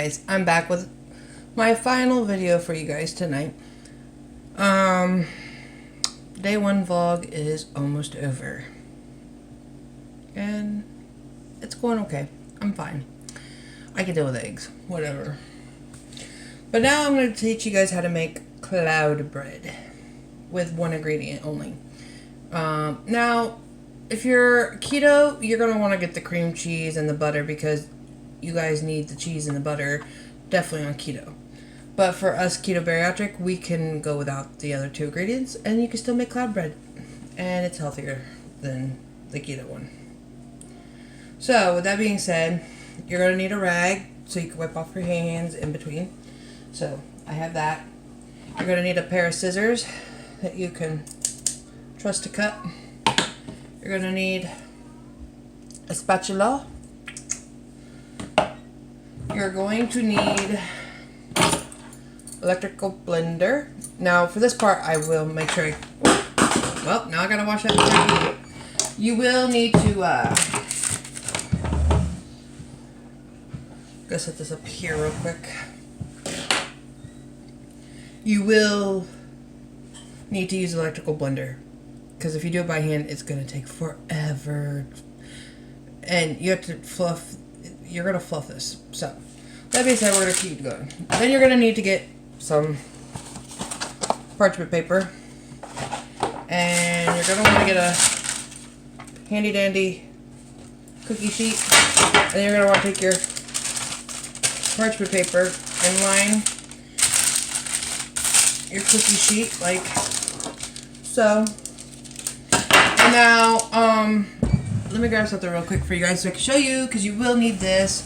guys, I'm back with my final video for you guys tonight. Day one vlog is almost over. And it's going okay. I'm fine. I can deal with eggs. Whatever. But now I'm going to teach you guys how to make cloud bread with one ingredient only. Now, if you're keto, you're going to want to get the cream cheese and the butter because you guys need the cheese and the butter definitely on keto. But for us keto bariatric, we can go without the other two ingredients and you can still make cloud bread. And it's healthier than the keto one. So, with that being said, you're going to need a rag so you can wipe off your hands in between. So, I have that. You're going to need a pair of scissors that you can trust to cut. You're going to need a spatula. You're going to need electrical blender. Now, for this part, I will make sure well, now I got to wash that. You will need to go set this up here real quick. You will need to use an electrical blender because if you do it by hand, it's going to take forever. And you have to fluff, you're going to fluff this. So, that being said, we're going to keep going. Then you're going to need to get some parchment paper. And you're going to want to get a handy dandy cookie sheet. And then you're going to want to take your parchment paper and line your cookie sheet like so. And now, let me grab something real quick for you guys so I can show you, because you will need this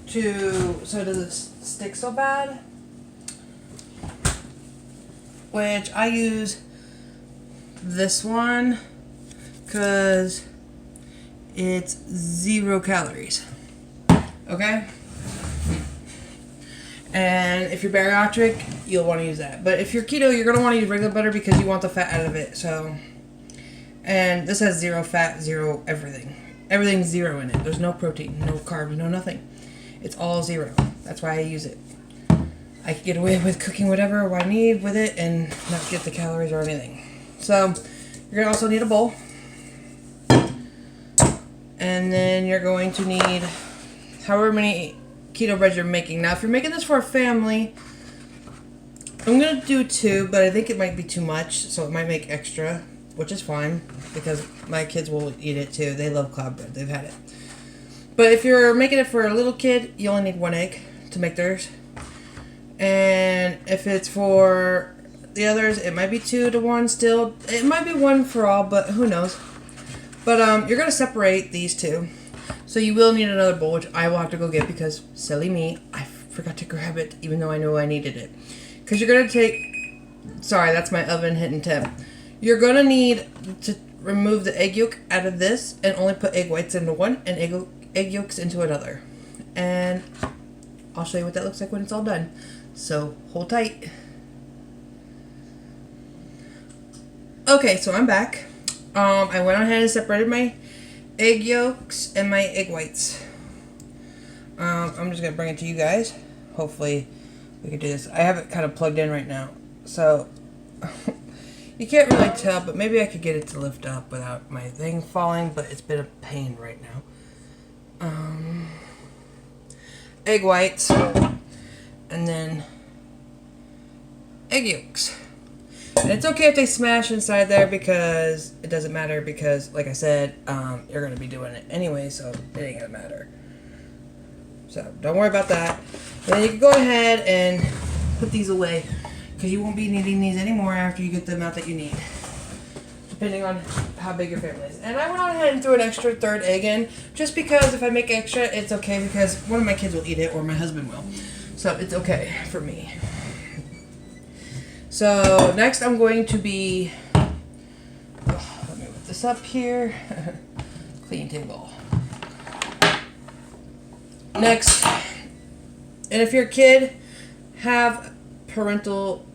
so it doesn't stick so bad. Which I use this one because it's 0 calories. Okay? And if you're bariatric, you'll want to use that. But if you're keto, you're going to want to use regular butter because you want the fat out of it. So, and this has 0 fat, 0 everything. Everything's 0 in it. There's no protein, no carbs, no nothing. It's all 0. That's why I use it. I can get away with cooking whatever I need with it and not get the calories or anything. So, you're going to also need a bowl. And then you're going to need however many keto breads you're making. Now, if you're making this for a family, I'm going to do 2, but I think it might be too much, so it might make extra, which is fine, because my kids will eat it too. They love cloud bread. They've had it. But if you're making it for a little kid, you only need 1 egg to make theirs. And if it's for the others, it might be 2 to 1 still. It might be 1 for all, but who knows. But you're going to separate these two. So you will need another bowl, which I will have to go get because, silly me, I forgot to grab it even though I knew I needed it. Because you're going to take, sorry, that's my oven hitting temp. You're going to need to remove the egg yolk out of this and only put egg whites into one and egg yolks into another. And I'll show you what that looks like when it's all done. So hold tight. Okay, so I'm back. I went ahead and separated my egg yolks and my egg whites. I'm just going to bring it to you guys. Hopefully we can do this. I have it kind of plugged in right now. So you can't really tell, but maybe I could get it to lift up without my thing falling, but it's been a pain right now. Egg whites and then egg yolks. And it's okay if they smash inside there because it doesn't matter because, like I said, you're going to be doing it anyway, so it ain't going to matter. So, don't worry about that. And then you can go ahead and put these away because you won't be needing these anymore after you get the amount that you need, depending on how big your family is. And I went on ahead and threw an extra 3rd egg in just because if I make extra, it's okay because one of my kids will eat it or my husband will. So, it's okay for me. So, next I'm going to be, let me put this up here, clean table. Next, and if your kid have parental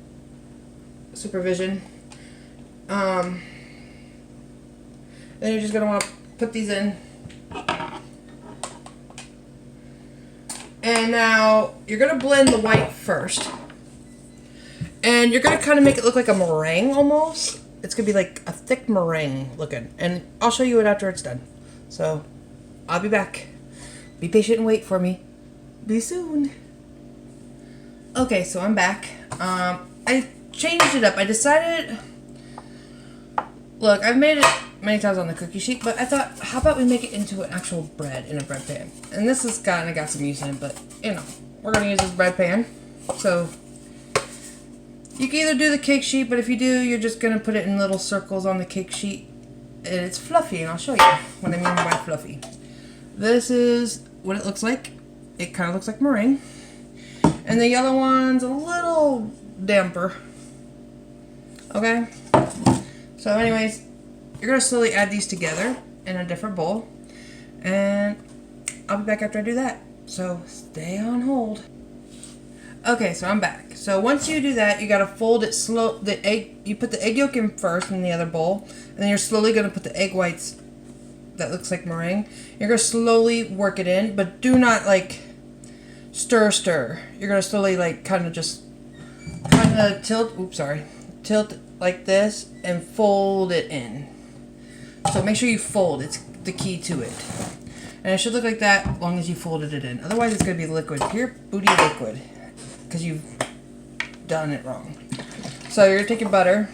supervision, then you're just going to want to put these in. And now you're going to blend the white first. And you're going to kind of make it look like a meringue almost. It's going to be like a thick meringue looking. And I'll show you it after it's done. So, I'll be back. Be patient and wait for me. Be soon. Okay, so I'm back. I changed it up. I decided... Look, I've made it many times on the cookie sheet, but I thought, how about we make it into an actual bread in a bread pan? And this has kind of got some use in it, but, you know, we're going to use this bread pan. So, you can either do the cake sheet, but if you do, you're just going to put it in little circles on the cake sheet. And it's fluffy, and I'll show you what I mean by fluffy. This is what it looks like. It kind of looks like meringue. And the yellow one's a little damper. Okay? So anyways, you're going to slowly add these together in a different bowl. And I'll be back after I do that. So stay on hold. Okay, so I'm back. So once you do that, you got to fold it slow. The egg, you put the egg yolk in first in the other bowl. And then you're slowly going to put the egg whites that looks like meringue. You're going to slowly work it in. But do not like stir. You're going to slowly like kind of tilt. Oops, sorry. Tilt like this and fold it in. So make sure you fold. It's the key to it. And it should look like that as long as you folded it in. Otherwise it's going to be liquid. Pure booty liquid. Because you've done it wrong. So you're going to take your butter.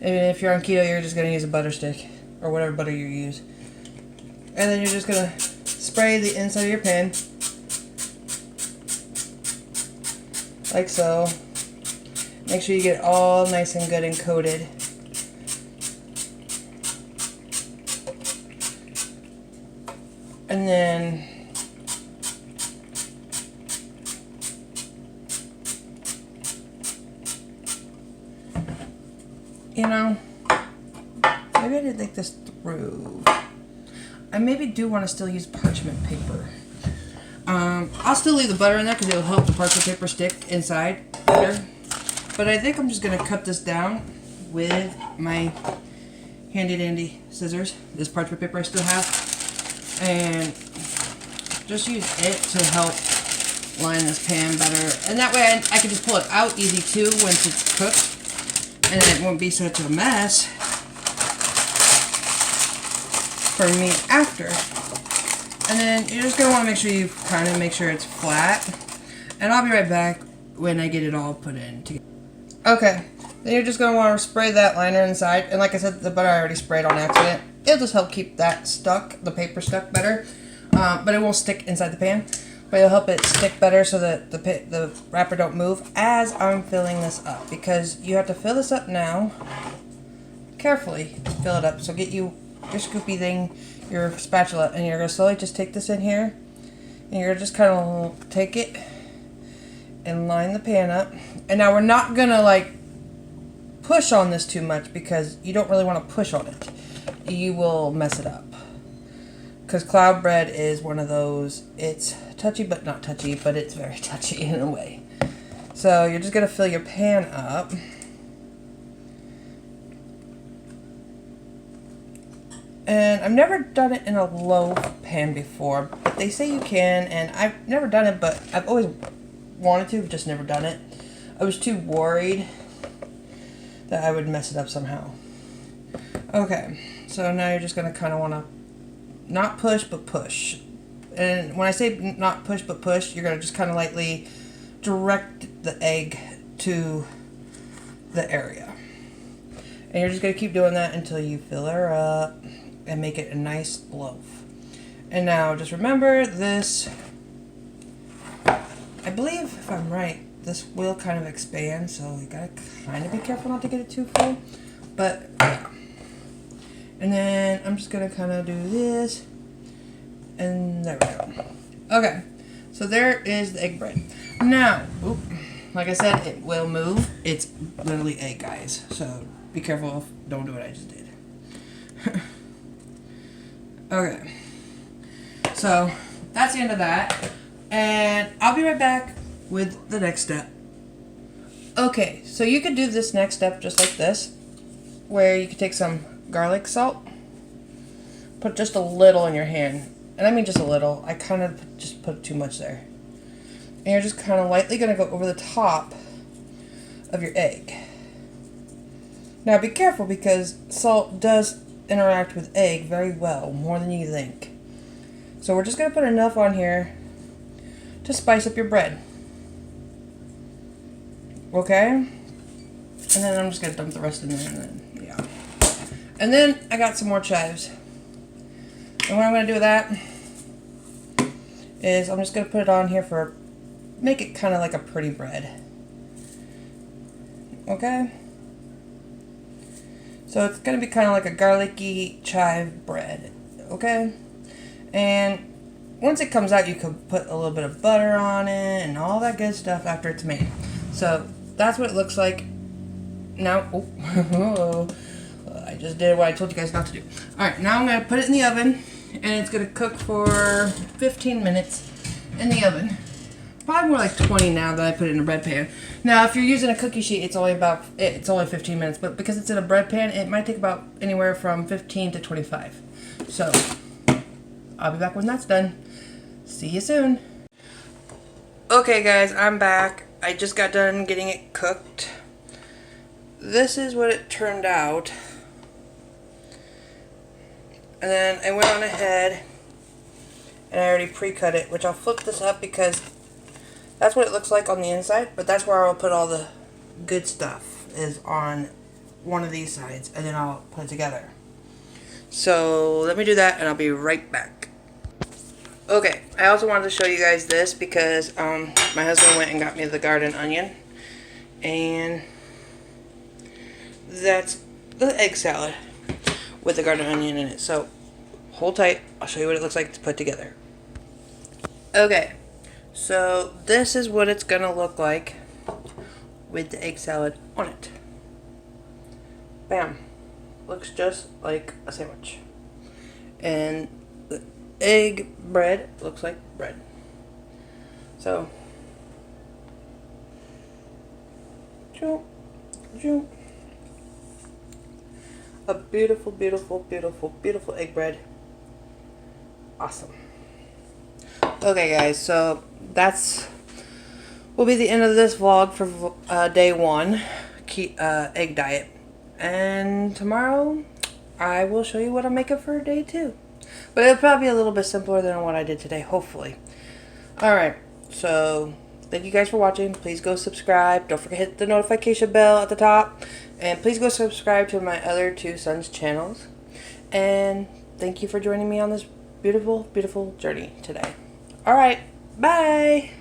And if you're on keto, you're just going to use a butter stick. Or whatever butter you use. And then you're just going to spray the inside of your pan. Like so. Make sure you get it all nice and good and coated. And then you know, maybe I didn't think this through. I maybe do want to still use parchment paper. I'll still leave the butter in there because it'll help the parchment paper stick inside better. But I think I'm just going to cut this down with my handy dandy scissors. This parchment paper I still have. And just use it to help line this pan better. And that way I can just pull it out easy too once it's cooked. And it won't be such a mess for me after. And then you're just going to want to make sure you kind of make sure it's flat. And I'll be right back when I get it all put in together. Okay, then you're just going to want to spray that liner inside. And like I said, the butter I already sprayed on accident. It'll just help keep that stuck, the paper stuck better. But it won't stick inside the pan. But it'll help it stick better so that the wrapper don't move as I'm filling this up. Because you have to fill this up now. Carefully fill it up. So get you your scoopy thing, your spatula, and you're going to slowly just take this in here. And you're just kind of take it and line the pan up. And now we're not going to like push on this too much because you don't really want to push on it. You will mess it up. Because cloud bread is one of those, it's touchy but not touchy, but it's very touchy in a way. So you're just going to fill your pan up. And I've never done it in a loaf pan before, but they say you can, and I've never done it, but I've always wanted to, just never done it. I was too worried that I would mess it up somehow. Okay, so now you're just going to kind of want to not push, but push. And when I say not push, but push, you're going to just kind of lightly direct the egg to the area. And you're just going to keep doing that until you fill her up and make it a nice loaf. And now just remember this, I believe if I'm right, this will kind of expand, so you gotta kind of be careful not to get it too full. But yeah. And then I'm just gonna kind of do this, and there we go. Okay, so there is the egg bread. Now, like I said, it will move. It's literally egg, guys. So be careful. Don't do what I just did. Okay. So that's the end of that. And I'll be right back with the next step. Okay, so you could do this next step just like this, where you could take some garlic salt, put just a little in your hand, and I mean just a little. I kind of just put too much there. And you're just kind of lightly going to go over the top of your egg. Now be careful because salt does interact with egg very well, more than you think. So we're just going to put enough on here to spice up your bread. Okay? And then I'm just going to dump the rest in there and then, yeah. And then I got some more chives. And what I'm going to do with that is I'm just going to put it on here for, make it kind of like a pretty bread. Okay? So it's going to be kind of like a garlicky chive bread. Okay? And once it comes out, you can put a little bit of butter on it and all that good stuff after it's made. So that's what it looks like. Now, oh, I just did what I told you guys not to do. Alright, now I'm going to put it in the oven. And it's going to cook for 15 minutes in the oven. Probably more like 20 now that I put it in a bread pan. Now, if you're using a cookie sheet, it's only 15 minutes. But because it's in a bread pan, it might take about anywhere from 15 to 25. So, I'll be back when that's done. See you soon. Okay, guys, I'm back. I just got done getting it cooked. This is what it turned out. And then I went on ahead and I already pre-cut it, which I'll flip this up because that's what it looks like on the inside, but that's where I'll put all the good stuff, is on one of these sides, and then I'll put it together. So let me do that and I'll be right back. Okay, I also wanted to show you guys this because my husband went and got me the garden onion, and that's the egg salad with the garden onion in it. So hold tight, I'll show you what it looks like to put together. Okay, so this is what it's gonna look like with the egg salad on it. Bam, looks just like a sandwich. And the egg bread looks like bread. So a beautiful, beautiful, beautiful, beautiful egg bread. Awesome. Okay, guys, so that's will be the end of this vlog for day 1, egg diet. And tomorrow I will show you what I'm making for day 2. But it'll probably be a little bit simpler than what I did today, hopefully. Alright, so thank you guys for watching. Please go subscribe. Don't forget to hit the notification bell at the top. And please go subscribe to my other 2 sons' channels. And thank you for joining me on this beautiful, beautiful journey today. Alright, bye!